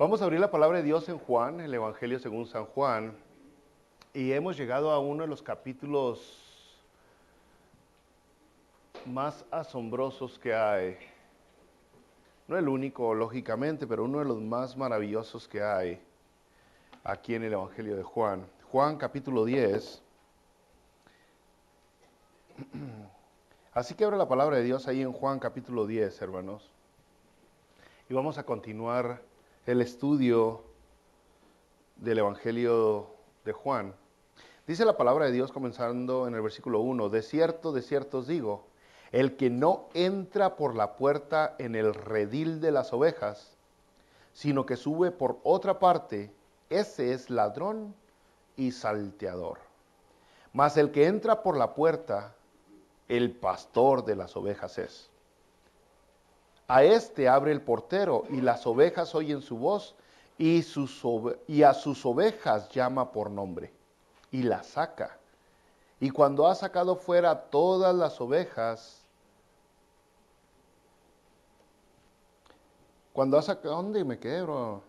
Vamos a abrir la palabra de Dios en Juan, el Evangelio según San Juan, y hemos llegado a uno de los capítulos más asombrosos que hay. No el único, lógicamente, pero uno de los más maravillosos que hay aquí en el Evangelio de Juan. Juan capítulo 10. Así que abre la palabra de Dios ahí en Juan capítulo 10, hermanos. Y vamos a continuar el estudio del Evangelio de Juan. Dice la palabra de Dios comenzando en el versículo 1, de cierto os digo, el que no entra por la puerta en el redil de las ovejas, sino que sube por otra parte, ese es ladrón y salteador. Mas el que entra por la puerta, el pastor de las ovejas es. A este abre el portero, y las ovejas oyen su voz, y a sus ovejas llama por nombre, y las saca. Y cuando ha sacado fuera todas las ovejas, ¿dónde me quedé, bro?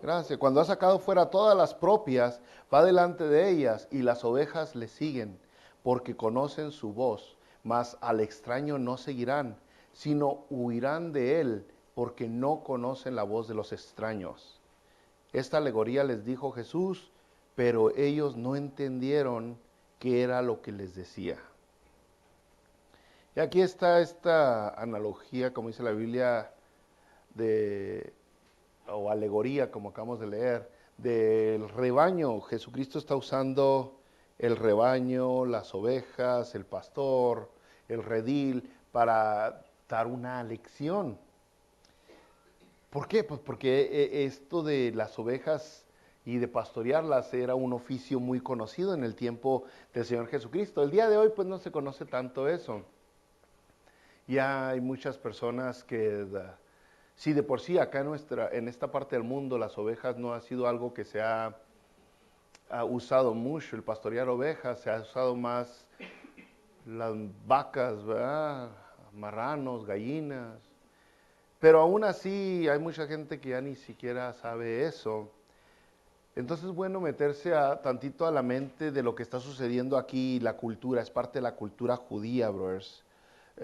Gracias. Cuando ha sacado fuera todas las propias, va delante de ellas, y las ovejas le siguen, porque conocen su voz, mas al extraño no seguirán, sino huirán de él, porque no conocen la voz de los extraños. Esta alegoría les dijo Jesús, pero ellos no entendieron qué era lo que les decía. Y aquí está esta analogía, como dice la Biblia, o alegoría, como acabamos de leer, del rebaño. Jesucristo está usando el rebaño, las ovejas, el pastor, el redil, para dar una lección. ¿Por qué? Pues porque esto de las ovejas y de pastorearlas era un oficio muy conocido en el tiempo del Señor Jesucristo. El día de hoy pues no se conoce tanto eso. Ya hay muchas personas que, si de por sí acá en esta parte del mundo las ovejas no ha sido algo que se ha usado mucho, el pastorear ovejas, se ha usado más las vacas, ¿verdad? Marranos, gallinas. Pero aún así hay mucha gente que ya ni siquiera sabe eso. Entonces es bueno meterse tantito a la mente de lo que está sucediendo aquí, la cultura, es parte de la cultura judía, brothers.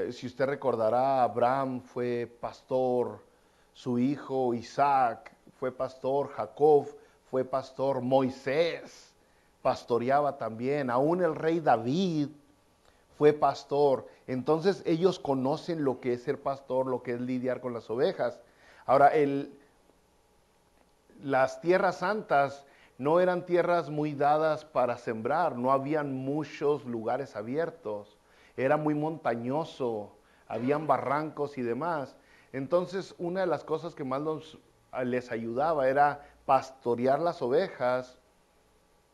Si usted recordará, Abraham fue pastor, su hijo Isaac fue pastor, Jacob fue pastor, Moisés pastoreaba también, aún el rey David fue pastor. Entonces ellos conocen lo que es ser pastor, lo que es lidiar con las ovejas. Ahora, las tierras santas no eran tierras muy dadas para sembrar, no habían muchos lugares abiertos, era muy montañoso, habían barrancos y demás. Entonces una de las cosas que más les ayudaba era pastorear las ovejas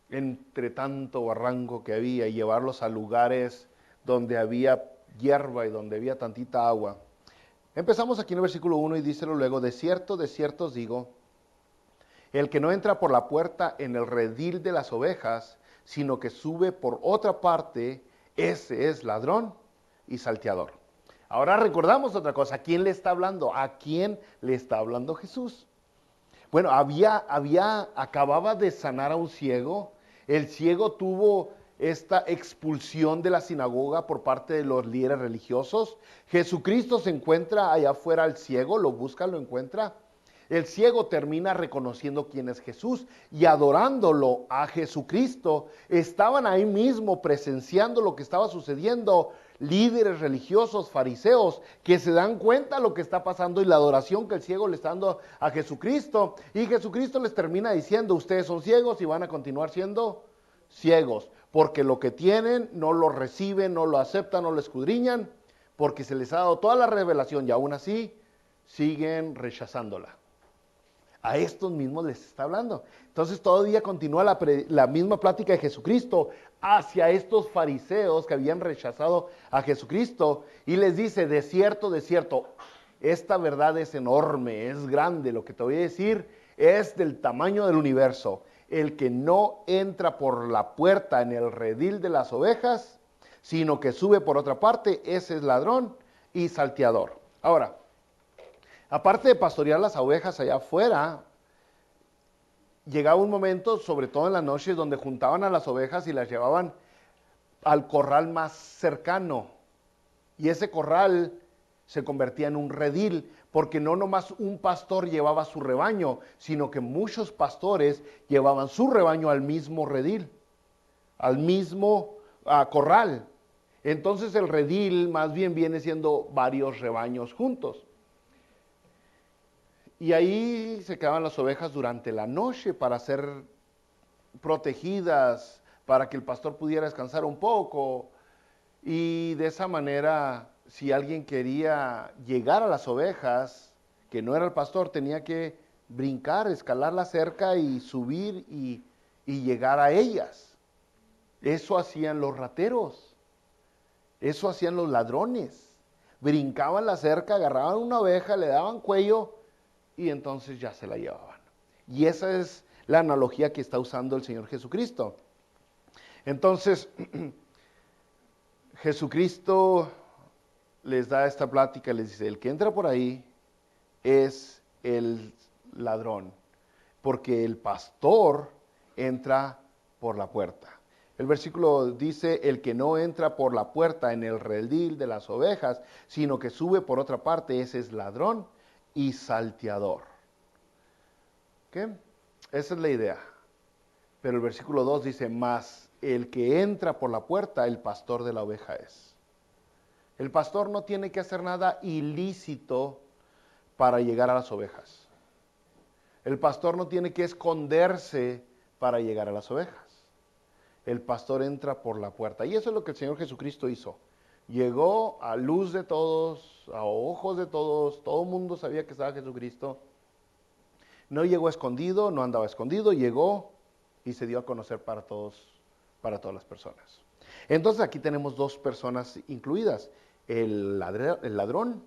entre tanto barranco que había y llevarlos a lugares donde había hierba y donde había tantita agua. Empezamos aquí en el versículo 1 y dícelo luego, de cierto os digo, el que no entra por la puerta en el redil de las ovejas, sino que sube por otra parte, ese es ladrón y salteador. Ahora recordamos otra cosa, ¿a quién le está hablando? ¿A quién le está hablando Jesús? Bueno, acababa de sanar a un ciego, el ciego tuvo esta expulsión de la sinagoga por parte de los líderes religiosos. Jesucristo se encuentra allá afuera al ciego, lo busca, lo encuentra. El ciego termina reconociendo quién es Jesús y adorándolo a Jesucristo. Estaban ahí mismo presenciando lo que estaba sucediendo líderes religiosos, fariseos, que se dan cuenta de lo que está pasando y la adoración que el ciego le está dando a Jesucristo. Y Jesucristo les termina diciendo, ustedes son ciegos y van a continuar siendo ciegos, porque lo que tienen no lo reciben, no lo aceptan, no lo escudriñan, porque se les ha dado toda la revelación y aún así siguen rechazándola. A estos mismos les está hablando. Entonces todavía continúa la misma plática de Jesucristo hacia estos fariseos que habían rechazado a Jesucristo y les dice, de cierto, esta verdad es enorme, es grande, lo que te voy a decir es del tamaño del universo. El que no entra por la puerta en el redil de las ovejas, sino que sube por otra parte, ese es ladrón y salteador. Ahora, Aparte de pastorear las ovejas allá afuera, llegaba un momento, sobre todo en las noches, donde juntaban a las ovejas y las llevaban al corral más cercano. Y ese corral se convertía en un redil, porque no nomás un pastor llevaba su rebaño, sino que muchos pastores llevaban su rebaño al mismo redil, al mismo corral. Entonces el redil más bien viene siendo varios rebaños juntos. Y ahí se quedaban las ovejas durante la noche para ser protegidas, para que el pastor pudiera descansar un poco. Y de esa manera, si alguien quería llegar a las ovejas, que no era el pastor, tenía que brincar, escalar la cerca y subir y llegar a ellas. Eso hacían los rateros, eso hacían los ladrones. Brincaban la cerca, agarraban una oveja, le daban cuello y entonces ya se la llevaban. Y esa es la analogía que está usando el Señor Jesucristo. Entonces, Jesucristo les da esta plática, les dice, el que entra por ahí es el ladrón, porque el pastor entra por la puerta. El versículo dice, el que no entra por la puerta en el redil de las ovejas, sino que sube por otra parte, ese es ladrón y salteador. ¿Qué? Esa es la idea. Pero el versículo 2 dice, más el que entra por la puerta, el pastor de la oveja es. El pastor no tiene que hacer nada ilícito para llegar a las ovejas. El pastor no tiene que esconderse para llegar a las ovejas. El pastor entra por la puerta. Y eso es lo que el Señor Jesucristo hizo. Llegó a luz de todos, a ojos de todos, todo el mundo sabía que estaba Jesucristo. No llegó escondido, no andaba escondido, llegó y se dio a conocer para todos, para todas las personas. Entonces aquí tenemos dos personas incluidas, el ladrón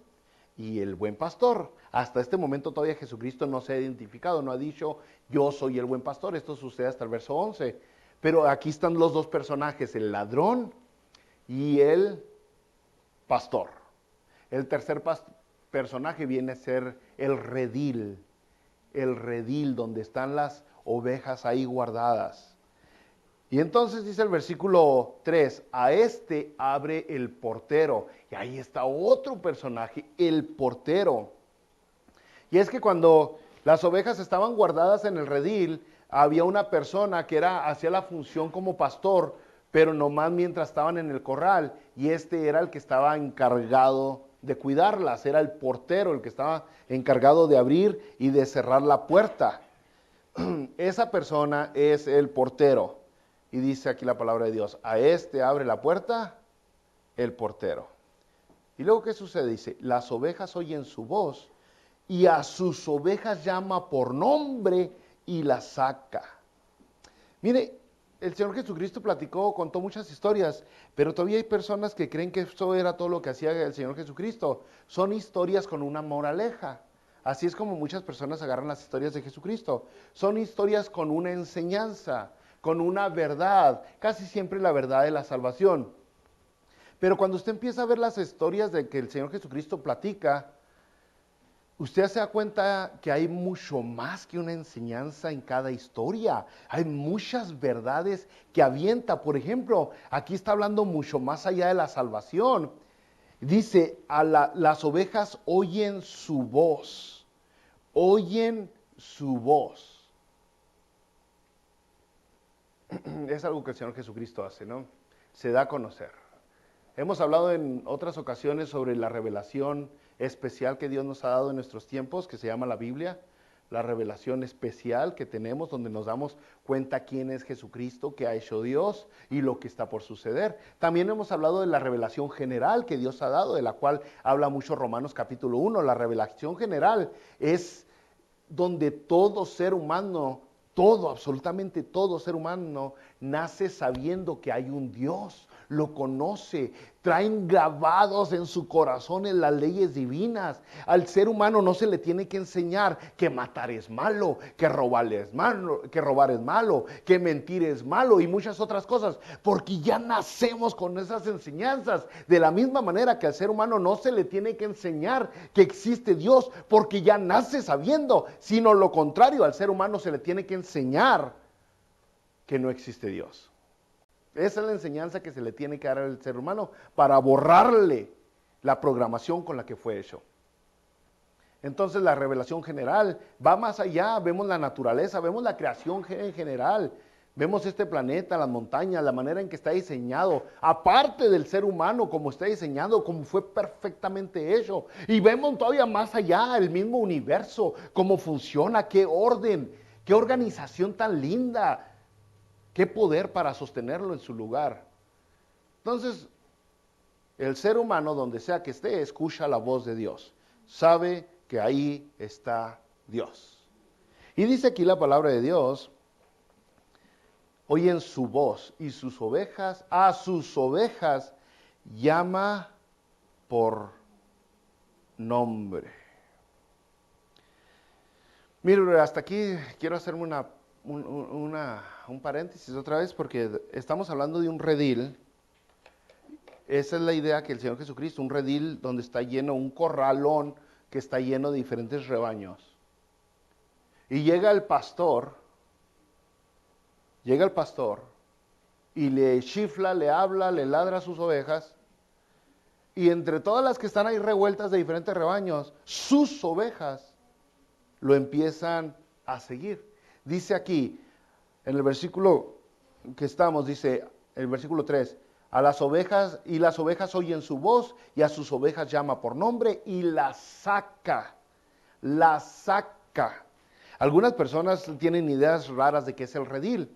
y el buen pastor. Hasta este momento todavía Jesucristo no se ha identificado, no ha dicho yo soy el buen pastor, esto sucede hasta el verso 11. Pero aquí están los dos personajes, el ladrón y el pastor. El tercer personaje viene a ser el redil donde están las ovejas ahí guardadas. Y entonces dice el versículo 3, a este abre el portero. Y ahí está otro personaje, el portero. Y es que cuando las ovejas estaban guardadas en el redil, había una persona que hacía la función como pastor, pero nomás mientras estaban en el corral, y este era el que estaba encargado de cuidarlas, era el portero, el que estaba encargado de abrir y de cerrar la puerta. Esa persona es el portero. Y dice aquí la palabra de Dios, a este abre la puerta el portero. Y luego, ¿qué sucede? Dice, las ovejas oyen su voz y a sus ovejas llama por nombre y las saca. Mire, el Señor Jesucristo contó muchas historias, pero todavía hay personas que creen que eso era todo lo que hacía el Señor Jesucristo. Son historias con una moraleja. Así es como muchas personas agarran las historias de Jesucristo. Son historias con una enseñanza, con una verdad, casi siempre la verdad de la salvación. Pero cuando usted empieza a ver las historias de que el Señor Jesucristo platica, usted se da cuenta que hay mucho más que una enseñanza en cada historia. Hay muchas verdades que avienta. Por ejemplo, aquí está hablando mucho más allá de la salvación. Dice, las ovejas oyen su voz. Oyen su voz. Es algo que el Señor Jesucristo hace, ¿no? Se da a conocer. Hemos hablado en otras ocasiones sobre la revelación especial que Dios nos ha dado en nuestros tiempos, que se llama la Biblia, la revelación especial que tenemos, donde nos damos cuenta quién es Jesucristo, qué ha hecho Dios y lo que está por suceder. También hemos hablado de la revelación general que Dios ha dado, de la cual habla mucho Romanos capítulo 1. La revelación general es donde todo ser humano, todo, absolutamente todo ser humano, nace sabiendo que hay un Dios. lo conoce, traen grabados en su corazón en las leyes divinas. Al ser humano no se le tiene que enseñar que matar es malo, que robar es malo, que mentir es malo y muchas otras cosas, porque ya nacemos con esas enseñanzas. De la misma manera que al ser humano no se le tiene que enseñar que existe Dios, porque ya nace sabiendo, sino lo contrario, al ser humano se le tiene que enseñar que no existe Dios. Esa es la enseñanza que se le tiene que dar al ser humano para borrarle la programación con la que fue hecho. Entonces la revelación general va más allá, vemos la naturaleza, vemos la creación en general, vemos este planeta, las montañas, la manera en que está diseñado, aparte del ser humano, como está diseñado, como fue perfectamente hecho. Y vemos todavía más allá el mismo universo, cómo funciona, qué orden, qué organización tan linda. Qué poder para sostenerlo en su lugar. Entonces, el ser humano, donde sea que esté, escucha la voz de Dios. Sabe que ahí está Dios. Y dice aquí la palabra de Dios, oyen su voz y a sus ovejas llama por nombre. Mire, hasta aquí quiero hacerme un paréntesis otra vez, porque estamos hablando de un redil. Esa es la idea que el Señor Jesucristo, un redil donde está lleno, un corralón que está lleno de diferentes rebaños. Y llega el pastor y le chifla, le habla, le ladra a sus ovejas. Y entre todas las que están ahí revueltas de diferentes rebaños, sus ovejas lo empiezan a seguir. Dice aquí, en el versículo que estamos, dice, el versículo 3, a las ovejas, y las ovejas oyen su voz, y a sus ovejas llama por nombre, y las saca. Algunas personas tienen ideas raras de qué es el redil,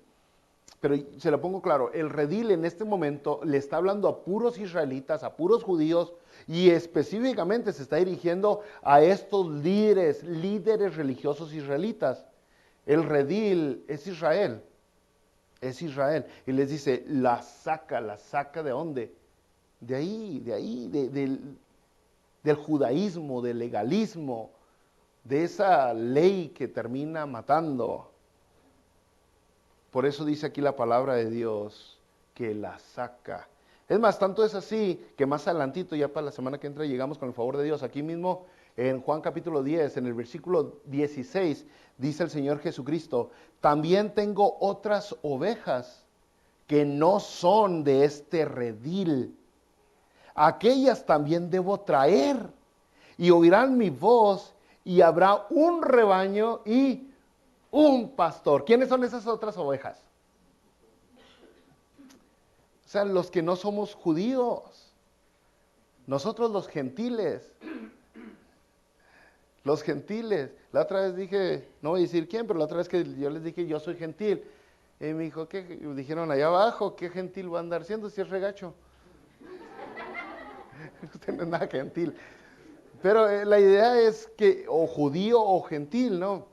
pero se lo pongo claro, el redil en este momento le está hablando a puros israelitas, a puros judíos, y específicamente se está dirigiendo a estos líderes religiosos israelitas. El redil es Israel. Y les dice, la saca ¿de dónde? De ahí, del judaísmo, del legalismo, de esa ley que termina matando. Por eso dice aquí la palabra de Dios, que la saca. Es más, tanto es así, que más adelantito, ya para la semana que entra, llegamos con el favor de Dios. Aquí mismo, en Juan capítulo 10, en el versículo 16, dice el Señor Jesucristo, también tengo otras ovejas que no son de este redil. Aquellas también debo traer, y oirán mi voz, y habrá un rebaño y un pastor. ¿Quiénes son esas otras ovejas? O sea, los que no somos judíos. Nosotros los gentiles. Los gentiles. La otra vez dije, no voy a decir quién, pero la otra vez que yo les dije, yo soy gentil. Y me dijo, ¿qué? Dijeron allá abajo, ¿qué gentil va a andar siendo si es regacho? Usted no es nada gentil. Pero la idea es que, o judío o gentil, ¿no?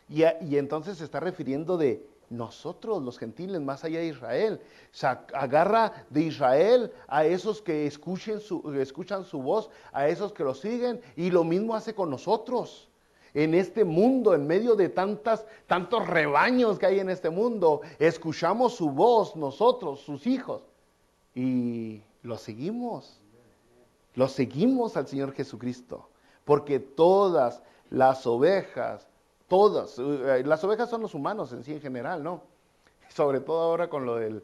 Y entonces se está refiriendo de nosotros, los gentiles, más allá de Israel. O sea, agarra de Israel a esos que escuchan su voz, a esos que lo siguen, y lo mismo hace con nosotros. En este mundo, en medio de tantos rebaños que hay en este mundo, escuchamos su voz, nosotros, sus hijos, y lo seguimos. Lo seguimos al Señor Jesucristo, porque todas las ovejas son los humanos en sí en general, ¿no? Sobre todo ahora con lo de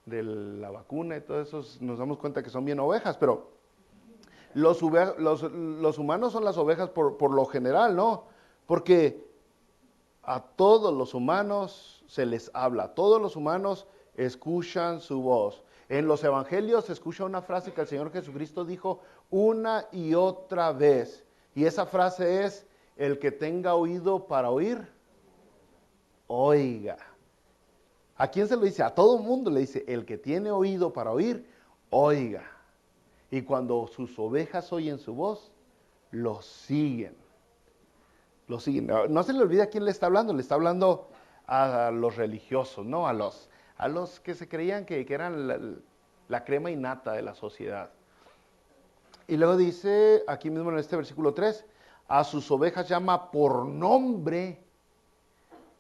la vacuna y todo eso, nos damos cuenta que son bien ovejas, pero los humanos son las ovejas por lo general, ¿no? Porque a todos los humanos se les habla, todos los humanos escuchan su voz. En los evangelios se escucha una frase que el Señor Jesucristo dijo una y otra vez. Y esa frase es, el que tenga oído para oír, oiga. ¿A quién se lo dice? A todo el mundo le dice, el que tiene oído para oír, oiga. Y cuando sus ovejas oyen su voz, lo siguen. Lo siguen. No se le olvide a quién le está a los religiosos, ¿no? A los que se creían que eran la crema innata de la sociedad. Y luego dice, aquí mismo en este versículo 3, a sus ovejas llama por nombre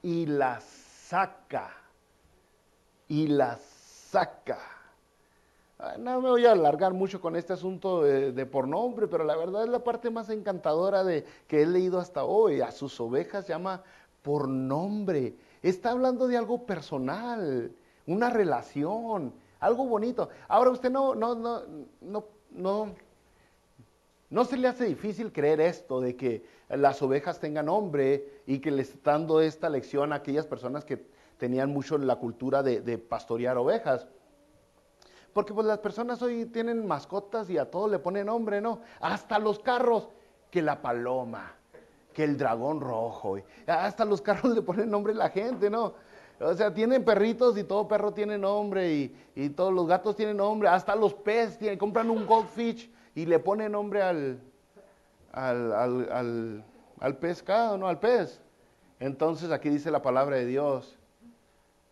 y las saca. Y las saca. No me voy a alargar mucho con este asunto de por nombre, pero la verdad es la parte más encantadora de que he leído hasta hoy. A sus ovejas llama por nombre. Está hablando de algo personal, una relación, algo bonito. Ahora usted no se le hace difícil creer esto de que las ovejas tengan nombre y que le está dando esta lección a aquellas personas que tenían mucho la cultura de pastorear ovejas. Porque pues las personas hoy tienen mascotas y a todo le ponen nombre, ¿no? Hasta los carros, que la paloma, que el dragón rojo, hasta los carros le ponen nombre a la gente, ¿no? O sea, tienen perritos y todo perro tiene nombre y todos los gatos tienen nombre, hasta los peces, compran un goldfish y le ponen nombre al pescado, ¿no? Al pez. Entonces aquí dice la palabra de Dios,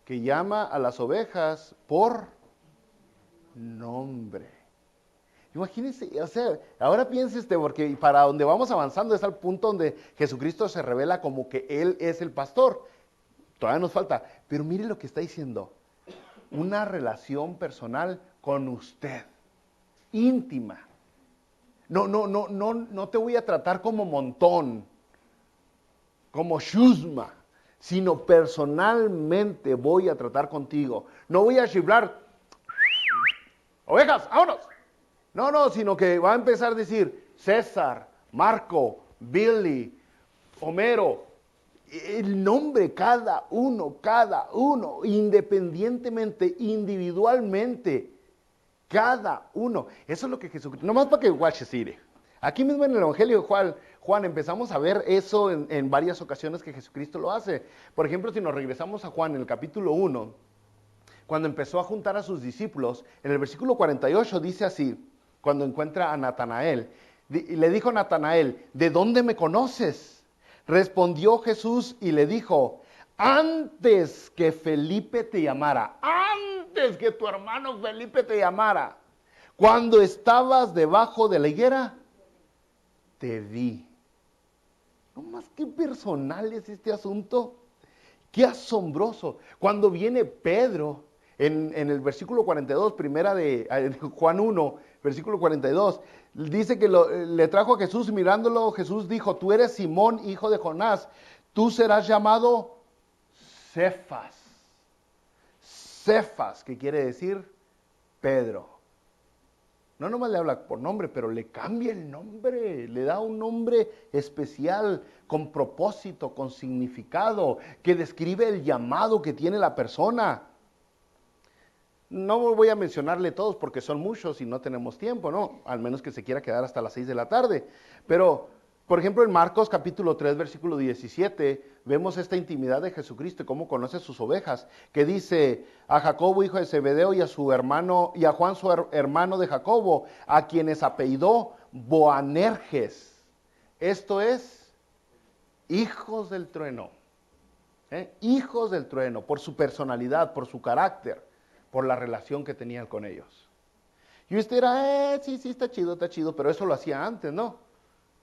que llama a las ovejas por nombre. Imagínense, o sea, ahora piense porque para donde vamos avanzando es al punto donde Jesucristo se revela como que Él es el pastor. Todavía nos falta, pero mire lo que está diciendo. Una relación personal con usted, íntima. No te voy a tratar como montón, como chusma, sino personalmente voy a tratar contigo. No voy a chiflar, ovejas, vámonos. No, sino que va a empezar a decir César, Marco, Billy, Homero, el nombre cada uno, independientemente, individualmente, cada uno. Eso es lo que Jesucristo, nomás para que guaches, mire. Aquí mismo en el Evangelio de Juan empezamos a ver eso en varias ocasiones que Jesucristo lo hace. Por ejemplo, si nos regresamos a Juan en el capítulo 1, cuando empezó a juntar a sus discípulos, en el versículo 48 dice así, cuando encuentra a Natanael, y le dijo Natanael, ¿de dónde me conoces? Respondió Jesús y le dijo, antes que Felipe te llamara, antes que tu hermano Felipe te llamara, cuando estabas debajo de la higuera, te vi. No más que personal es este asunto. Qué asombroso. Cuando viene Pedro, en el versículo 42, Juan 1, versículo 42, dice que le trajo a Jesús, mirándolo, Jesús dijo, tú eres Simón, hijo de Jonás, tú serás llamado Cefas. Cefas, que quiere decir Pedro. No nomás le habla por nombre, pero le cambia el nombre, le da un nombre especial, con propósito, con significado, que describe el llamado que tiene la persona. No voy a mencionarle todos porque son muchos y no tenemos tiempo, ¿no? Al menos que se quiera quedar hasta las 6 de la tarde. Pero, por ejemplo, en Marcos capítulo 3, versículo 17, vemos esta intimidad de Jesucristo y cómo conoce sus ovejas, que dice a Jacobo, hijo de Zebedeo, y a su hermano, y a Juan, su hermano de Jacobo, a quienes apellidó Boanerges. Esto es, hijos del trueno. Hijos del trueno, por su personalidad, por su carácter, por la relación que tenían con ellos. Y usted dirá, sí, está chido, pero eso lo hacía antes, ¿no?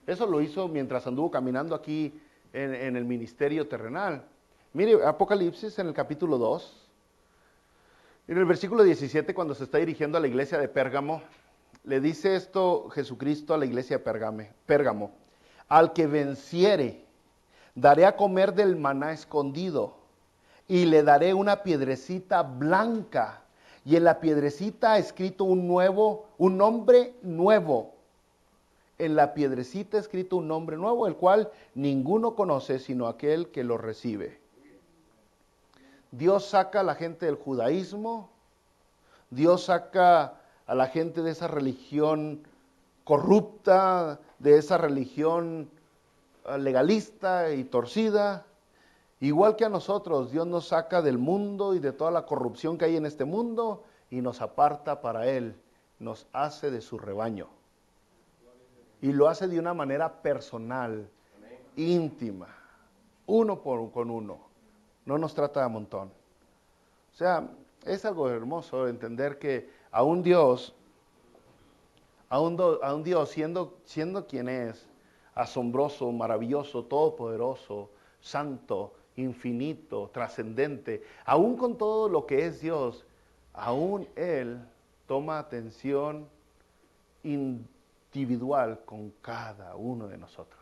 Eso lo hizo mientras anduvo caminando aquí en el ministerio terrenal. Mire, Apocalipsis en el capítulo 2, en el versículo 17, cuando se está dirigiendo a la iglesia de Pérgamo, le dice esto Jesucristo a la iglesia de Pérgamo, al que venciere, daré a comer del maná escondido, y le daré una piedrecita blanca, y en la piedrecita ha escrito un nombre nuevo. En la piedrecita ha escrito un nombre nuevo, el cual ninguno conoce sino aquel que lo recibe. Dios saca a la gente del judaísmo, Dios saca a la gente de esa religión corrupta, de esa religión legalista y torcida. Igual que a nosotros, Dios nos saca del mundo y de toda la corrupción que hay en este mundo y nos aparta para Él, nos hace de su rebaño. Y lo hace de una manera personal, íntima, uno con uno. No nos trata de montón. O sea, es algo hermoso entender que a un Dios, a un Dios siendo quien es, asombroso, maravilloso, todopoderoso, santo, infinito, trascendente, aún con todo lo que es Dios, aún Él toma atención individual con cada uno de nosotros.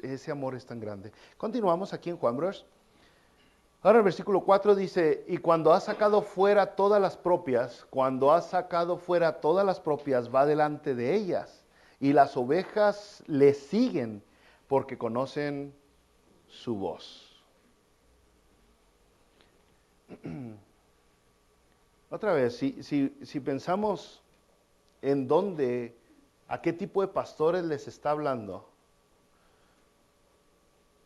Ese amor es tan grande. Continuamos aquí en Juan, brothers. Ahora el versículo 4 dice, y cuando ha sacado fuera todas las propias, va delante de ellas, y las ovejas le siguen, porque conocen su voz. Otra vez, si pensamos en dónde, a qué tipo de pastores les está hablando,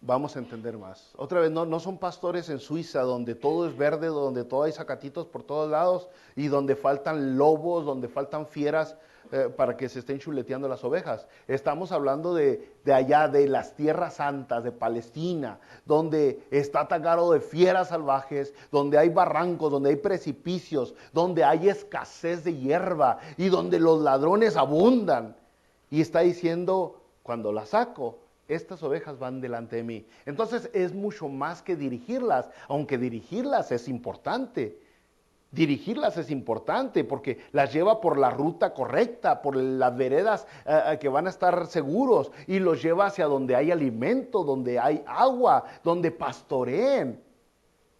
vamos a entender más. Otra vez, no son pastores en Suiza donde todo es verde, donde todo hay zacatitos por todos lados y donde faltan lobos, donde faltan fieras para que se estén chuleteando las ovejas. Estamos hablando de allá, de las tierras santas, de Palestina, donde está atacado de fieras salvajes, donde hay barrancos, donde hay precipicios, donde hay escasez de hierba y donde los ladrones abundan. Y está diciendo, cuando la saco, estas ovejas van delante de mí. Entonces es mucho más que dirigirlas, aunque dirigirlas es importante. Dirigirlas es importante porque las lleva por la ruta correcta, por las veredas que van a estar seguros y los lleva hacia donde hay alimento, donde hay agua, donde pastoreen,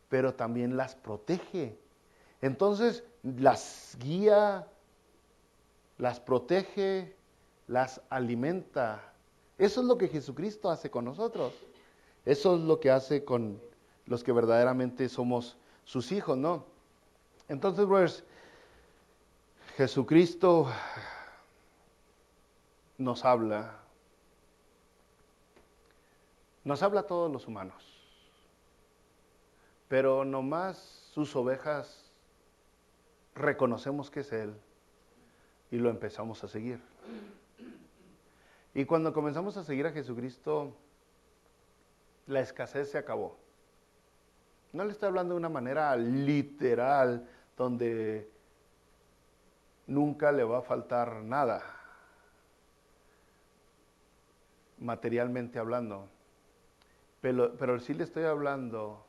pero también las protege. Entonces las guía, las protege, las alimenta. Eso es lo que Jesucristo hace con nosotros. Eso es lo que hace con los que verdaderamente somos sus hijos, ¿no? Entonces, brothers, Jesucristo nos habla a todos los humanos, pero nomás sus ovejas reconocemos que es Él y lo empezamos a seguir. Y cuando comenzamos a seguir a Jesucristo, la escasez se acabó. No le estoy hablando de una manera literal, donde nunca le va a faltar nada, materialmente hablando. Pero sí le estoy hablando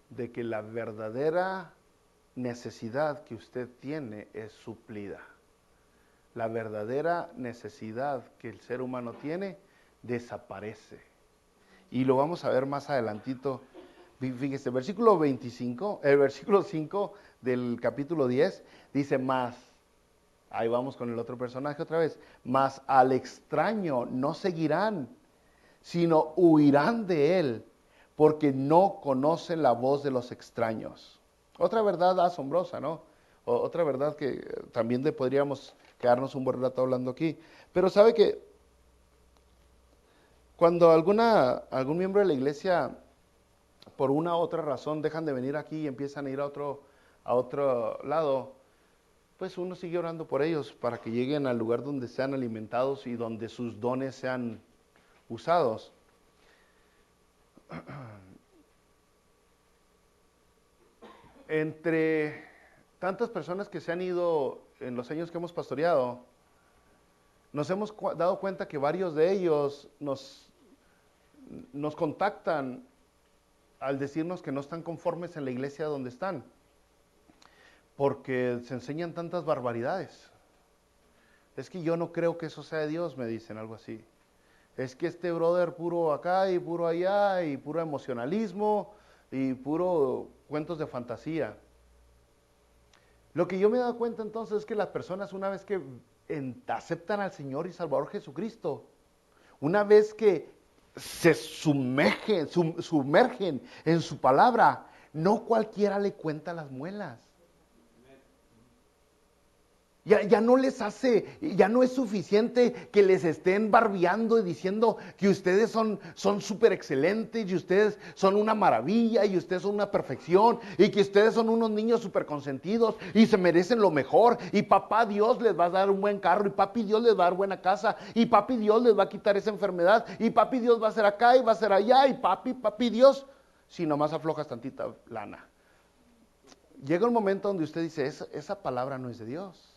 de que la verdadera necesidad que usted tiene es suplida. La verdadera necesidad que el ser humano tiene desaparece. Y lo vamos a ver más adelantito. Fíjese, el versículo 5 del capítulo 10 dice más. Ahí vamos con el otro personaje otra vez. Mas al extraño no seguirán, sino huirán de él, porque no conocen la voz de los extraños. Otra verdad asombrosa, ¿no? Otra verdad que también podríamos quedarnos un buen rato hablando aquí. Pero sabe que cuando algún miembro de la iglesia, por una u otra razón, dejan de venir aquí y empiezan a ir a otro lado, pues uno sigue orando por ellos para que lleguen al lugar donde sean alimentados y donde sus dones sean usados. Entre tantas personas que se han ido en los años que hemos pastoreado, nos hemos dado cuenta que varios de ellos nos contactan al decirnos que no están conformes en la iglesia donde están, porque se enseñan tantas barbaridades. Es que yo no creo que eso sea de Dios, me dicen algo así. Es que este brother puro acá y puro allá y puro emocionalismo y puro cuentos de fantasía. Lo que yo me he dado cuenta entonces es que las personas, una vez que aceptan al Señor y Salvador Jesucristo, una vez que se sumergen en su palabra, no cualquiera le cuenta las muelas. Ya no les hace, ya no es suficiente que les estén barbeando y diciendo que ustedes son súper excelentes y ustedes son una maravilla y ustedes son una perfección y que ustedes son unos niños súper consentidos y se merecen lo mejor y papá Dios les va a dar un buen carro y papi Dios les va a dar buena casa y papi Dios les va a quitar esa enfermedad y papi Dios va a hacer acá y va a hacer allá y papi Dios, si nomás aflojas tantita lana. llega un momento donde usted dice, esa palabra no es de Dios.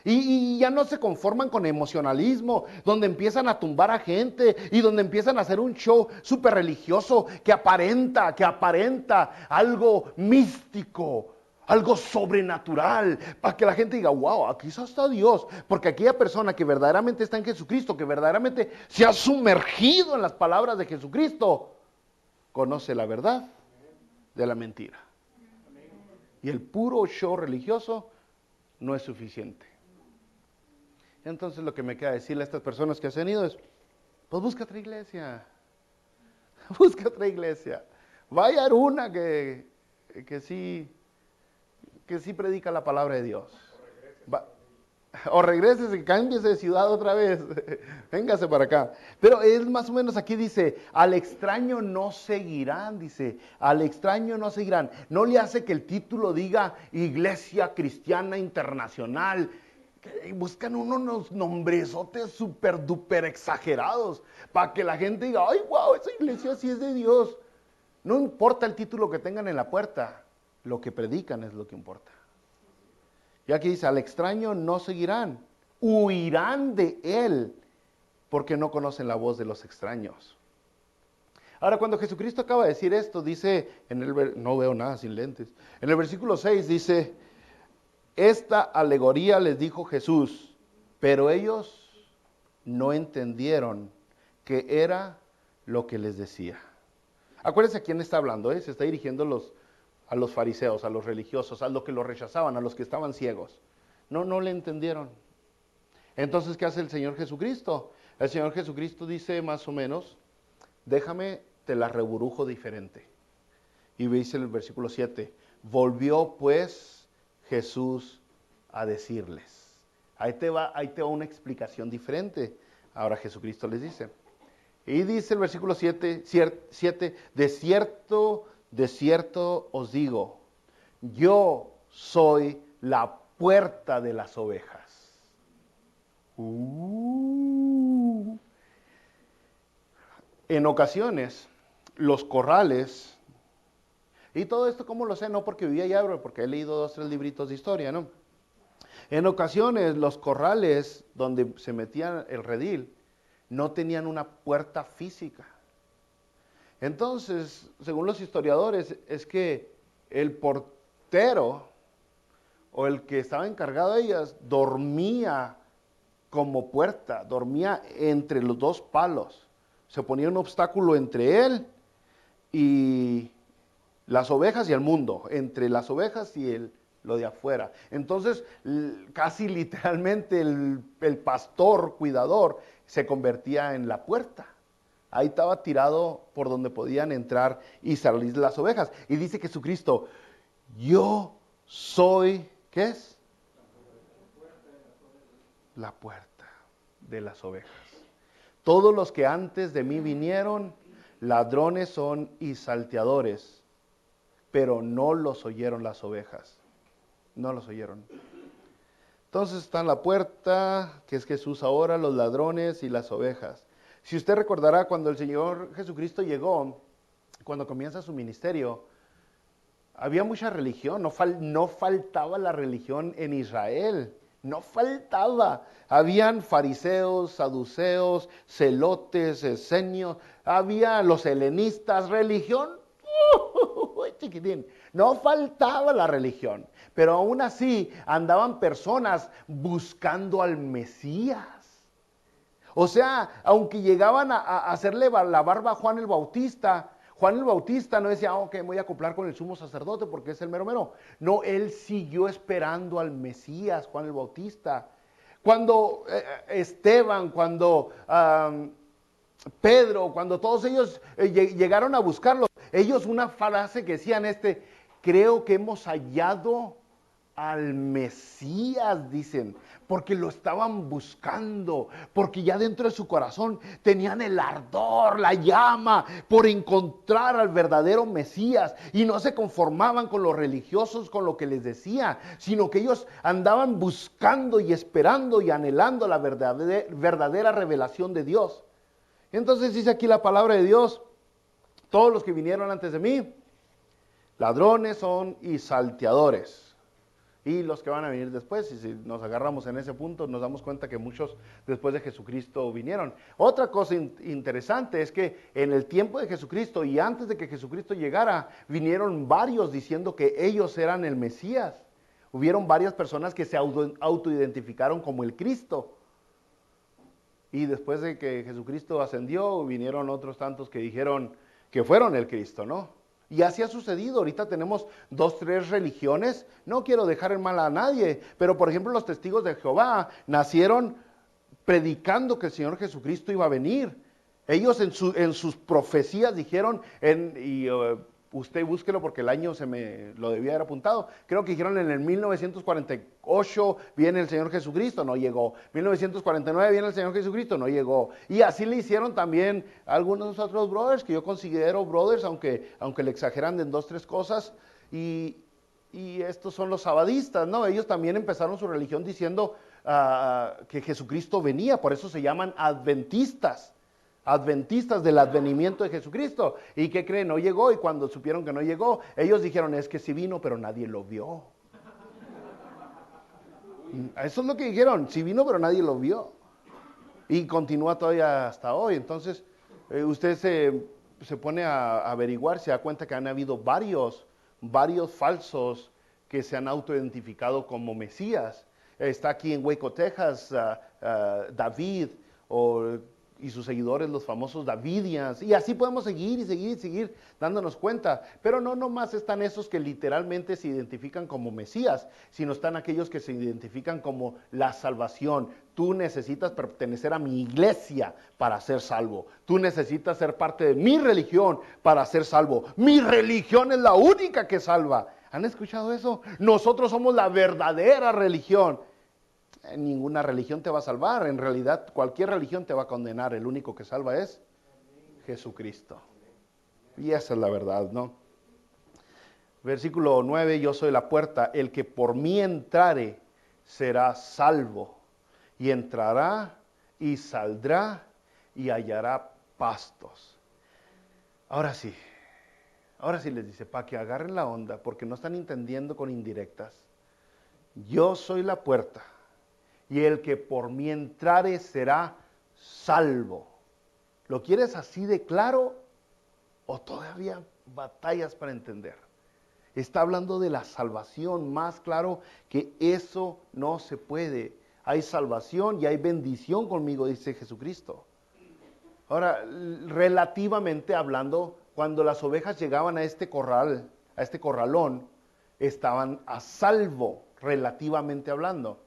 Y ya no se conforman con emocionalismo, donde empiezan a tumbar a gente y donde empiezan a hacer un show súper religioso que aparenta algo místico, algo sobrenatural, para que la gente diga, wow, aquí está Dios. Porque aquella persona que verdaderamente está en Jesucristo, que verdaderamente se ha sumergido en las palabras de Jesucristo, conoce la verdad de la mentira. Y el puro show religioso no es suficiente. Entonces lo que me queda decirle a estas personas que se han ido es, pues busca otra iglesia. Busca otra iglesia. Vaya a una que sí predica la palabra de Dios. O regrese y cámbiese de ciudad otra vez. Véngase para acá. Pero es más o menos aquí dice, al extraño no seguirán, dice, al extraño no seguirán. No le hace que el título diga Iglesia Cristiana Internacional. Buscan unos nombresotes súper duper exagerados para que la gente diga, ay, wow, esa iglesia sí es de Dios. No importa el título que tengan en la puerta, lo que predican es lo que importa. Y aquí dice, al extraño no seguirán, huirán de él, porque no conocen la voz de los extraños. Ahora, cuando Jesucristo acaba de decir esto, dice, no veo nada sin lentes, en el versículo 6 dice, esta alegoría les dijo Jesús, pero ellos no entendieron qué era lo que les decía. Acuérdense a quién está hablando, se está dirigiendo a los fariseos, a los religiosos, a los que lo rechazaban, a los que estaban ciegos. No le entendieron. Entonces, ¿qué hace el Señor Jesucristo? El Señor Jesucristo dice más o menos, déjame, te la reburujo diferente. Y dice en el versículo 7, volvió pues Jesús a decirles. Ahí te va una explicación diferente. Ahora Jesucristo les dice. Y dice el versículo 7, de cierto os digo, yo soy la puerta de las ovejas. En ocasiones, los corrales, y todo esto ¿cómo lo sé? No porque vivía allá, pero porque he leído 2 o 3 libritos de historia, ¿no? En ocasiones, los corrales donde se metía el redil, no tenían una puerta física. Entonces, según los historiadores, es que el portero o el que estaba encargado de ellas dormía como puerta, dormía entre los 2 palos. Se ponía un obstáculo entre él y las ovejas y el mundo, entre las ovejas y lo de afuera. Entonces, casi literalmente el pastor, cuidador, se convertía en la puerta. Ahí estaba tirado por donde podían entrar y salir las ovejas. Y dice Jesucristo, yo soy, ¿qué es? La puerta de las ovejas. Todos los que antes de mí vinieron, ladrones son y salteadores, pero no los oyeron las ovejas. No los oyeron. Entonces está en la puerta, que es Jesús ahora, los ladrones y las ovejas. Si usted recordará cuando el Señor Jesucristo llegó, cuando comienza su ministerio, había mucha religión, no faltaba la religión en Israel, no faltaba. Habían fariseos, saduceos, celotes, esenios, había los helenistas, religión, chiquitín. No faltaba la religión, pero aún así andaban personas buscando al Mesías. O sea, aunque llegaban a hacerle la barba a Juan el Bautista no decía, ok, me voy a acoplar con el sumo sacerdote porque es el mero mero. No, él siguió esperando al Mesías, Juan el Bautista. Cuando Esteban, cuando Pedro, cuando todos ellos llegaron a buscarlo, ellos una frase que decían creo que hemos hallado al Mesías, dicen, porque lo estaban buscando, porque ya dentro de su corazón tenían el ardor, la llama por encontrar al verdadero Mesías y no se conformaban con los religiosos, con lo que les decía, sino que ellos andaban buscando y esperando y anhelando la verdadera revelación de Dios. Entonces dice aquí la palabra de Dios, todos los que vinieron antes de mí, Ladrones son y salteadores. Y los que van a venir después, y si nos agarramos en ese punto, nos damos cuenta que muchos después de Jesucristo vinieron. Otra cosa interesante es que en el tiempo de Jesucristo y antes de que Jesucristo llegara, vinieron varios diciendo que ellos eran el Mesías. Hubieron varias personas que se autoidentificaron como el Cristo. Y después de que Jesucristo ascendió, vinieron otros tantos que dijeron que fueron el Cristo, ¿no? Y así ha sucedido. Ahorita tenemos 2, 3 religiones. No quiero dejar en mal a nadie, pero por ejemplo los testigos de Jehová nacieron predicando que el Señor Jesucristo iba a venir. Ellos en sus profecías dijeron, usted búsquelo porque el año se me lo debía haber apuntado. Creo que dijeron en el 1948 viene el Señor Jesucristo, no llegó. 1949 viene el Señor Jesucristo, no llegó. Y así le hicieron también algunos otros brothers, que yo considero brothers, aunque le exageran en 2, 3 cosas. Y estos son los sabadistas, ¿no? Ellos también empezaron su religión diciendo que Jesucristo venía, por eso se llaman adventistas. Adventistas del advenimiento de Jesucristo. ¿Y qué creen? No llegó, y cuando supieron que no llegó, ellos dijeron, es que sí vino, pero nadie lo vio. Eso es lo que dijeron, sí vino, pero nadie lo vio. Y continúa todavía hasta hoy. Entonces, usted se pone a averiguar, se da cuenta que han habido varios falsos que se han autoidentificado como Mesías. Está aquí en Waco, Texas, David, y sus seguidores, los famosos Davidians, y así podemos seguir y seguir y seguir dándonos cuenta, pero no nomás están esos que literalmente se identifican como Mesías, sino están aquellos que se identifican como la salvación. Tú necesitas pertenecer a mi iglesia para ser salvo, tú necesitas ser parte de mi religión para ser salvo, mi religión es la única que salva. ¿Han escuchado eso? Nosotros somos la verdadera religión. Ninguna religión te va a salvar, en realidad cualquier religión te va a condenar, el único que salva es Jesucristo. Y esa es la verdad, ¿no? Versículo 9, yo soy la puerta, el que por mí entrare será salvo, y entrará y saldrá y hallará pastos. Ahora sí les dice, para que agarren la onda, porque no están entendiendo con indirectas. Yo soy la puerta. Y el que por mí entrare será salvo. ¿Lo quieres así de claro o todavía batallas para entender? Está hablando de la salvación, más claro que eso no se puede. Hay salvación y hay bendición conmigo, dice Jesucristo. Ahora, relativamente hablando, cuando las ovejas llegaban a este corral, a este corralón, estaban a salvo, relativamente hablando.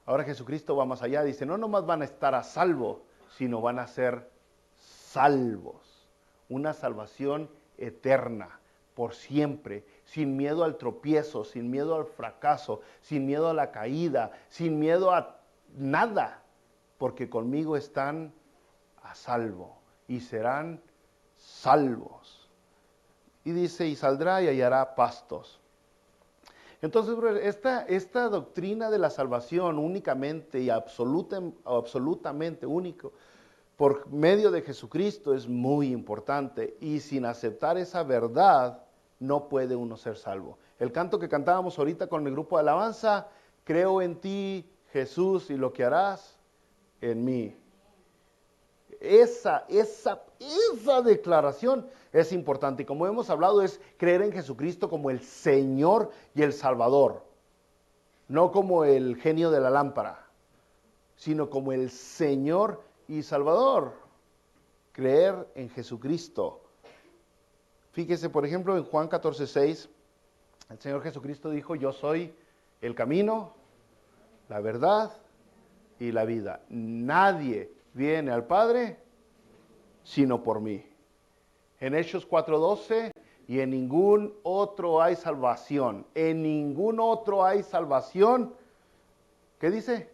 Ahora Jesucristo va más allá, dice, no nomás van a estar a salvo, sino van a ser salvos. Una salvación eterna, por siempre, sin miedo al tropiezo, sin miedo al fracaso, sin miedo a la caída, sin miedo a nada, porque conmigo están a salvo y serán salvos. Y dice, y saldrá y hallará pastos. Entonces, esta doctrina de la salvación únicamente y absolutamente único por medio de Jesucristo es muy importante, y sin aceptar esa verdad no puede uno ser salvo. El canto que cantábamos ahorita con el grupo de alabanza, creo en ti, Jesús, y lo que harás en mí. Esa declaración es importante, y como hemos hablado, es creer en Jesucristo como el Señor y el Salvador, no como el genio de la lámpara, sino como el Señor y Salvador. Creer en Jesucristo. Fíjese, por ejemplo, en Juan 14:6, el Señor Jesucristo dijo, yo soy el camino, la verdad y la vida. Nadie viene al Padre sino por mí. En Hechos 4:12, y en ningún otro hay salvación. En ningún otro hay salvación. ¿Qué dice?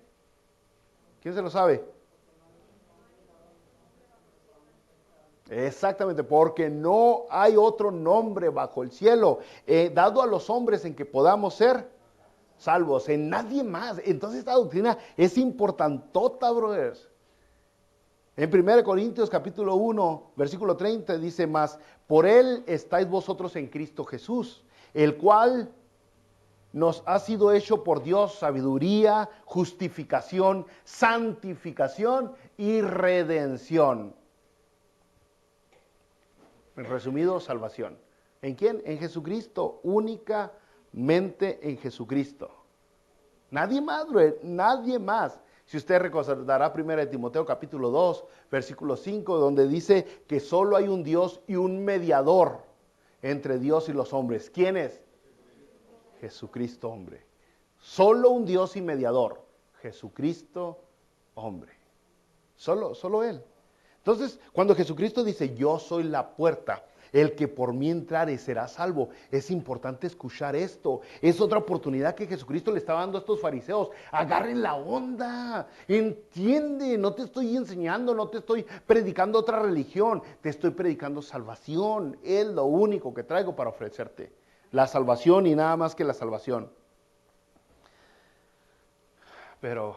¿Quién se lo sabe? Exactamente, porque no hay otro nombre bajo el cielo dado a los hombres en que podamos ser salvos, en nadie más. Entonces esta doctrina es importantota, brothers. En 1 Corintios capítulo 1, versículo 30 dice más, por él estáis vosotros en Cristo Jesús, el cual nos ha sido hecho por Dios sabiduría, justificación, santificación y redención. En resumido, salvación. ¿En quién? En Jesucristo, únicamente en Jesucristo. Nadie más, bro, nadie más. Si usted recordará 1 Timoteo capítulo 2, versículo 5, donde dice que solo hay un Dios y un mediador entre Dios y los hombres. ¿Quién es? Jesucristo, hombre. Solo un Dios y mediador. Jesucristo, hombre. Solo Él. Entonces, cuando Jesucristo dice, yo soy la puerta, el que por mí entrare será salvo, es importante escuchar esto. Es otra oportunidad que Jesucristo le estaba dando a estos fariseos. Agarren la onda, entiende, no te estoy enseñando, no te estoy predicando otra religión, te estoy predicando salvación. Es lo único que traigo para ofrecerte. La salvación y nada más que la salvación. Pero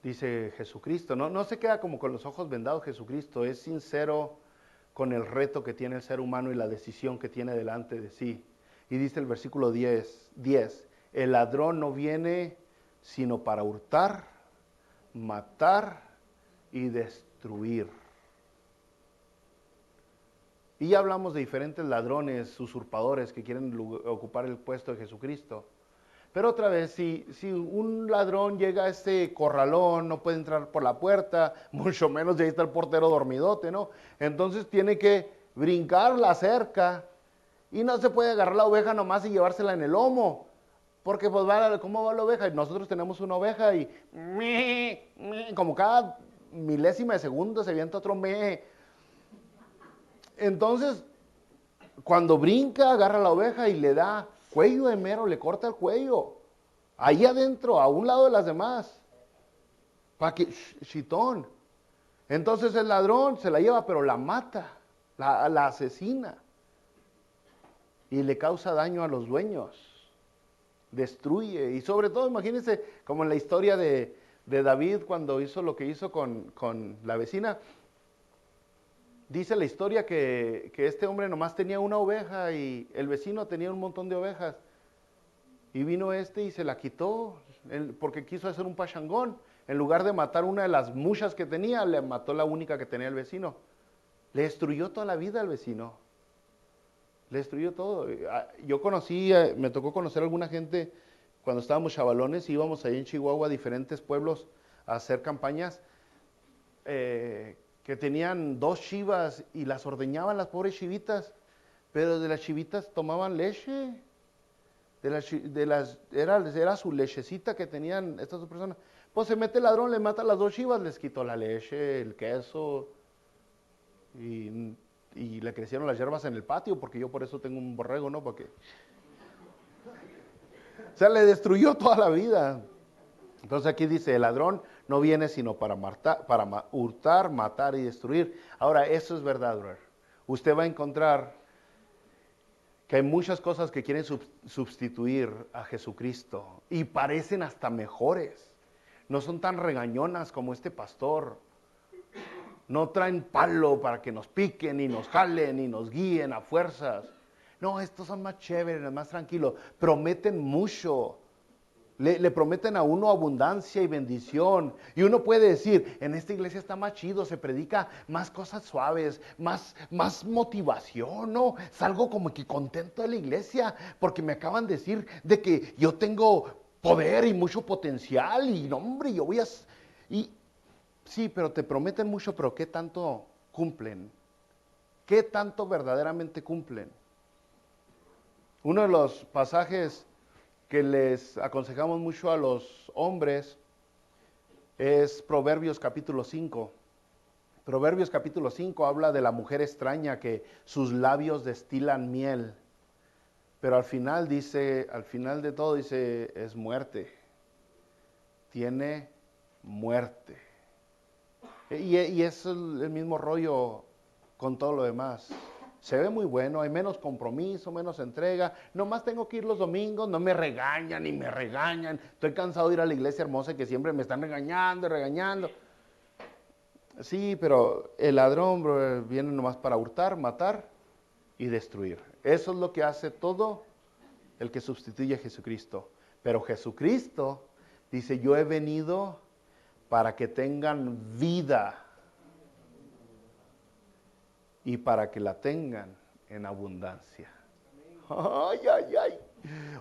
dice Jesucristo, no se queda como con los ojos vendados Jesucristo, es sincero con el reto que tiene el ser humano y la decisión que tiene delante de sí. Y dice el versículo 10, el ladrón no viene sino para hurtar, matar y destruir. Y ya hablamos de diferentes ladrones, usurpadores que quieren ocupar el puesto de Jesucristo. Pero otra vez, si un ladrón llega a este corralón, no puede entrar por la puerta, mucho menos de ahí está el portero dormidote, ¿no? Entonces tiene que brincar la cerca y no se puede agarrar la oveja nomás y llevársela en el lomo. Porque pues ¿cómo va la oveja? Y nosotros tenemos una oveja y como cada milésima de segundo se avienta otro me. Entonces, cuando brinca, agarra la oveja y le da cuello de mero, le corta el cuello. Ahí adentro, a un lado de las demás. Para que, chitón. Entonces el ladrón se la lleva, pero la mata, la asesina. Y le causa daño a los dueños. Destruye. Y sobre todo, imagínense, como en la historia de David, cuando hizo lo que hizo con la vecina. Dice la historia que este hombre nomás tenía una oveja y el vecino tenía un montón de ovejas. Y vino este y se la quitó porque quiso hacer un pachangón. En lugar de matar una de las muchas que tenía, le mató la única que tenía el vecino. Le destruyó toda la vida al vecino. Le destruyó todo. Yo conocí, me tocó conocer a alguna gente cuando estábamos chavalones, íbamos ahí en Chihuahua a diferentes pueblos a hacer campañas. Que tenían 2 chivas y las ordeñaban las pobres chivitas, pero de las chivitas tomaban leche, era su lechecita que tenían estas 2 personas. Pues se mete el ladrón, le mata a las 2 chivas, les quitó la leche, el queso, y le crecieron las hierbas en el patio, porque yo por eso tengo un borrego, ¿no? Porque o sea, le destruyó toda la vida. Entonces aquí dice, el ladrón no viene sino para hurtar, matar y destruir. Ahora, eso es verdad, brother. Usted va a encontrar que hay muchas cosas que quieren sustituir a Jesucristo y parecen hasta mejores. No son tan regañonas como este pastor. No traen palo para que nos piquen y nos jalen y nos guíen a fuerzas. No, estos son más chéveres, más tranquilos. Prometen mucho. Le prometen a uno abundancia y bendición. Y uno puede decir, en esta iglesia está más chido, se predica más cosas suaves, más motivación, ¿no? Salgo como que contento de la iglesia, porque me acaban de decir de que yo tengo poder y mucho potencial, y no, hombre, yo voy a... Y sí, pero te prometen mucho, pero ¿qué tanto cumplen? ¿Qué tanto verdaderamente cumplen? Uno de los pasajes que les aconsejamos mucho a los hombres es Proverbios capítulo 5. Proverbios capítulo 5 habla de la mujer extraña que sus labios destilan miel, pero al final de todo dice, es muerte, tiene muerte. Y es el mismo rollo con todo lo demás. Se ve muy bueno, hay menos compromiso, menos entrega. Nomás tengo que ir los domingos, no me regañan ni me regañan. Estoy cansado de ir a la iglesia hermosa que siempre me están regañando y regañando. Sí, pero el ladrón, bro, viene nomás para hurtar, matar y destruir. Eso es lo que hace todo el que sustituye a Jesucristo. Pero Jesucristo dice, yo he venido para que tengan vida y para que la tengan en abundancia. Ay, ay, ay.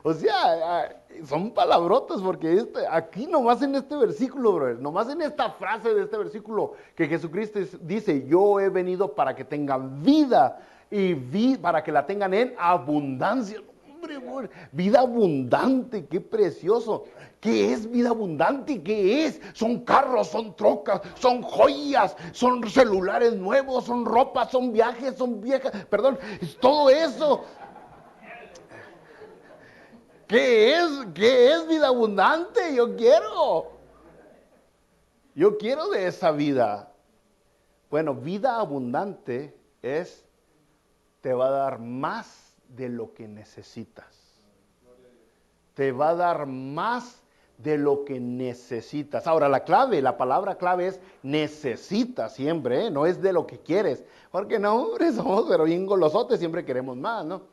O sea, son palabrotas porque aquí nomás en este versículo, brother, nomás en esta frase de este versículo, que Jesucristo dice, yo he venido para que tengan vida y para que la tengan en abundancia. Hombre, brother, vida abundante, qué precioso. ¿Qué es vida abundante? ¿Qué es? Son carros, son trocas, son joyas, son celulares nuevos, son ropas, son viajes, son viejas, perdón, es todo eso. ¿Qué es? ¿Qué es vida abundante? Yo quiero. Yo quiero de esa vida. Bueno, vida abundante es, te va a dar más de lo que necesitas. Te va a dar más de lo que necesitas. Ahora, la palabra clave es necesitas siempre, ¿eh? No es de lo que quieres. Porque no, hombre, somos pero bien golosotes, siempre queremos más, ¿no?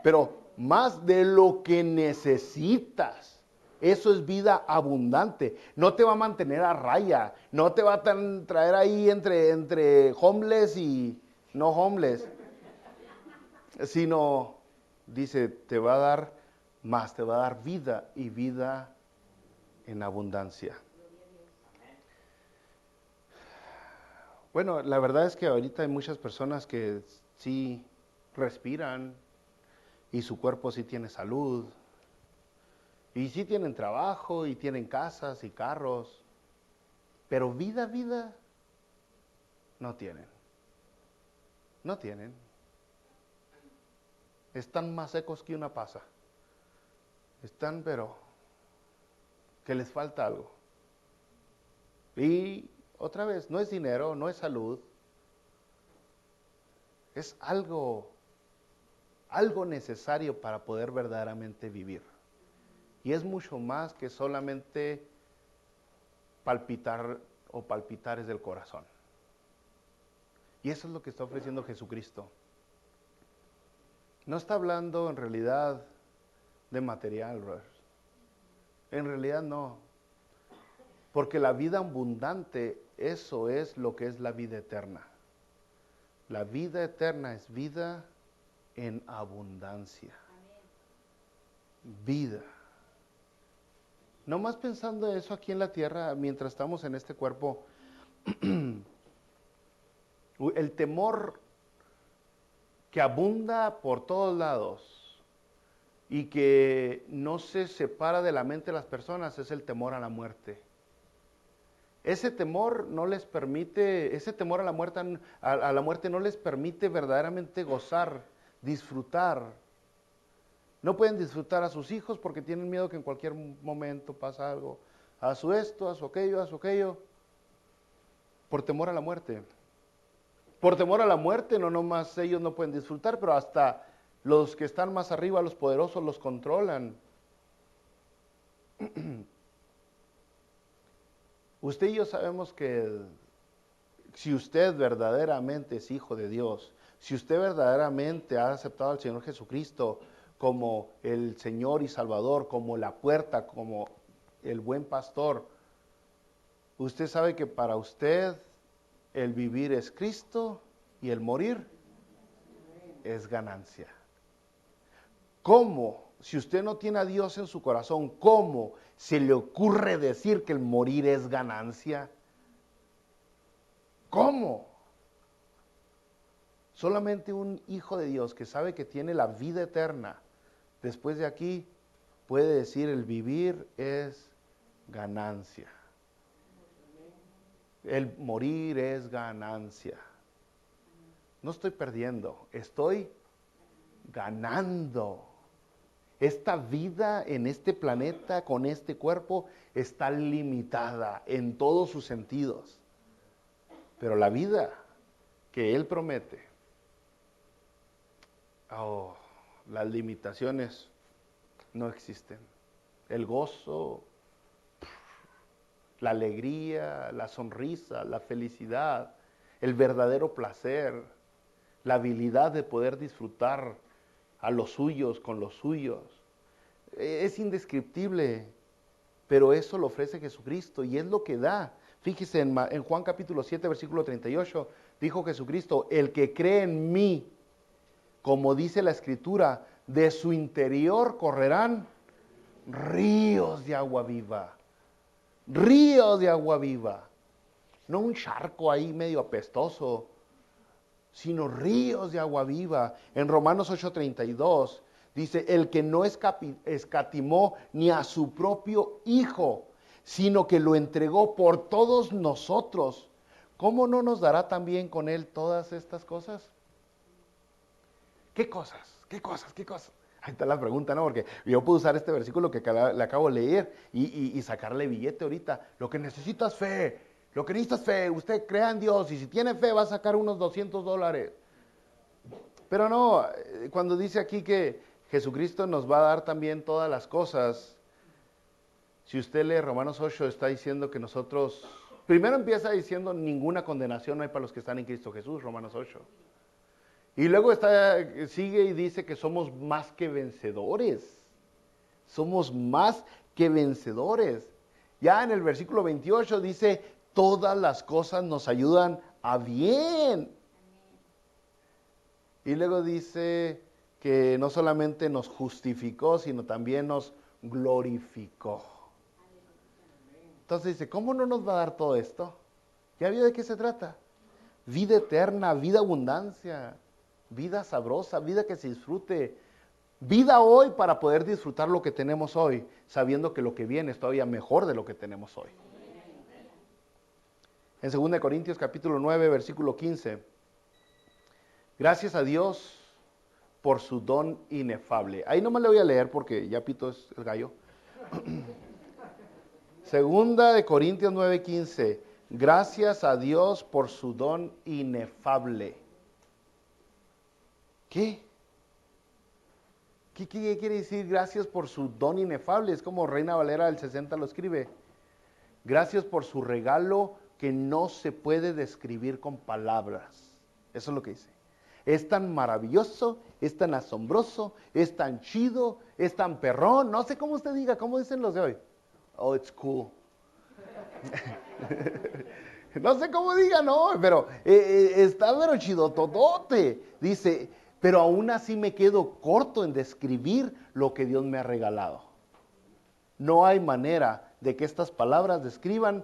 Pero más de lo que necesitas. Eso es vida abundante. No te va a mantener a raya. No te va a traer ahí entre homeless y no homeless. Sino, dice, te va a dar más, te va a dar vida y vida en abundancia. Bueno, la verdad es que ahorita hay muchas personas que sí respiran y su cuerpo sí tiene salud. Y sí tienen trabajo y tienen casas y carros, pero vida, no tienen. No tienen. Están más secos que una pasa. Están, pero que les falta algo. Y otra vez, no es dinero, no es salud. Es algo necesario para poder verdaderamente vivir. Y es mucho más que solamente palpitar o palpitares del corazón. Y eso es lo que está ofreciendo Jesucristo. No está hablando en realidad de material, brother. En realidad no. Porque la vida abundante, eso es lo que es la vida eterna. La vida eterna es vida en abundancia. Vida. No más pensando eso aquí en la tierra, mientras estamos en este cuerpo, el temor que abunda por todos lados y que no se separa de la mente de las personas es el temor a la muerte. Ese temor no les permite, ese temor a la muerte no les permite verdaderamente gozar, disfrutar. No pueden disfrutar a sus hijos porque tienen miedo que en cualquier momento pasa algo. A su esto, a su aquello, por temor a la muerte. Por temor a la muerte, no nomás ellos no pueden disfrutar, pero hasta los que están más arriba, los poderosos, los controlan. Usted y yo sabemos que si usted verdaderamente es hijo de Dios, si usted verdaderamente ha aceptado al Señor Jesucristo como el Señor y Salvador, como la puerta, como el buen pastor, usted sabe que para usted el vivir es Cristo y el morir es ganancia. ¿Cómo? Si usted no tiene a Dios en su corazón, ¿cómo se le ocurre decir que el morir es ganancia? ¿Cómo? Solamente un hijo de Dios que sabe que tiene la vida eterna después de aquí puede decir el vivir es ganancia. El morir es ganancia. No estoy perdiendo, estoy ganando. Esta vida en este planeta con este cuerpo está limitada en todos sus sentidos. Pero la vida que Él promete, las limitaciones no existen. El gozo la alegría, la sonrisa, la felicidad, el verdadero placer, la habilidad de poder disfrutar a los suyos, con los suyos. Es indescriptible, pero eso lo ofrece Jesucristo y es lo que da. Fíjese en Juan capítulo 7, versículo 38, dijo Jesucristo, el que cree en mí, como dice la Escritura, de su interior correrán ríos de agua viva. Ríos de agua viva. No un charco ahí medio apestoso, sino ríos de agua viva. En Romanos 8:32 dice, el que no escatimó ni a su propio Hijo, sino que lo entregó por todos nosotros, ¿cómo no nos dará también con él todas estas cosas? ¿Qué cosas? ¿Qué cosas? ¿Qué cosas? Ahí está la pregunta, ¿no? Porque yo puedo usar este versículo que le acabo de leer y sacarle billete ahorita. Lo que necesitas fe, lo que necesitas fe, usted crea en Dios y si tiene fe va a sacar unos $200. Pero no, cuando dice aquí que Jesucristo nos va a dar también todas las cosas, si usted lee Romanos 8 está diciendo que nosotros, primero empieza diciendo ninguna condenación no hay para los que están en Cristo Jesús, Romanos 8. Y luego sigue y dice que somos más que vencedores. Somos más que vencedores. Ya en el versículo 28 dice, todas las cosas nos ayudan a bien. Y luego dice que no solamente nos justificó, sino también nos glorificó. Entonces dice, ¿cómo no nos va a dar todo esto? ¿Ya vio de qué se trata? Vida eterna, vida abundancia. Vida sabrosa, vida que se disfrute, vida hoy para poder disfrutar lo que tenemos hoy, sabiendo que lo que viene es todavía mejor de lo que tenemos hoy. En 2 Corintios capítulo 9, versículo 15, gracias a Dios por su don inefable. Ahí nomás le voy a leer porque ya pito es el gallo. 2 Corintios 9, 15, gracias a Dios por su don inefable. ¿Qué? ¿Qué quiere decir gracias por su don inefable? Es como Reina Valera del 60 lo escribe. Gracias por su regalo que no se puede describir con palabras. Eso es lo que dice. Es tan maravilloso, es tan asombroso, es tan chido, es tan perrón. No sé cómo usted diga, ¿cómo dicen los de hoy? Oh, it's cool. No sé cómo diga, no, pero está pero chidototote. Dice, pero aún así me quedo corto en describir lo que Dios me ha regalado. No hay manera de que estas palabras describan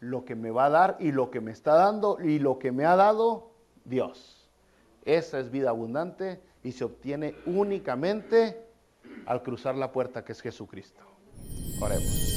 lo que me va a dar y lo que me está dando y lo que me ha dado Dios. Esa es vida abundante y se obtiene únicamente al cruzar la puerta que es Jesucristo. Oremos.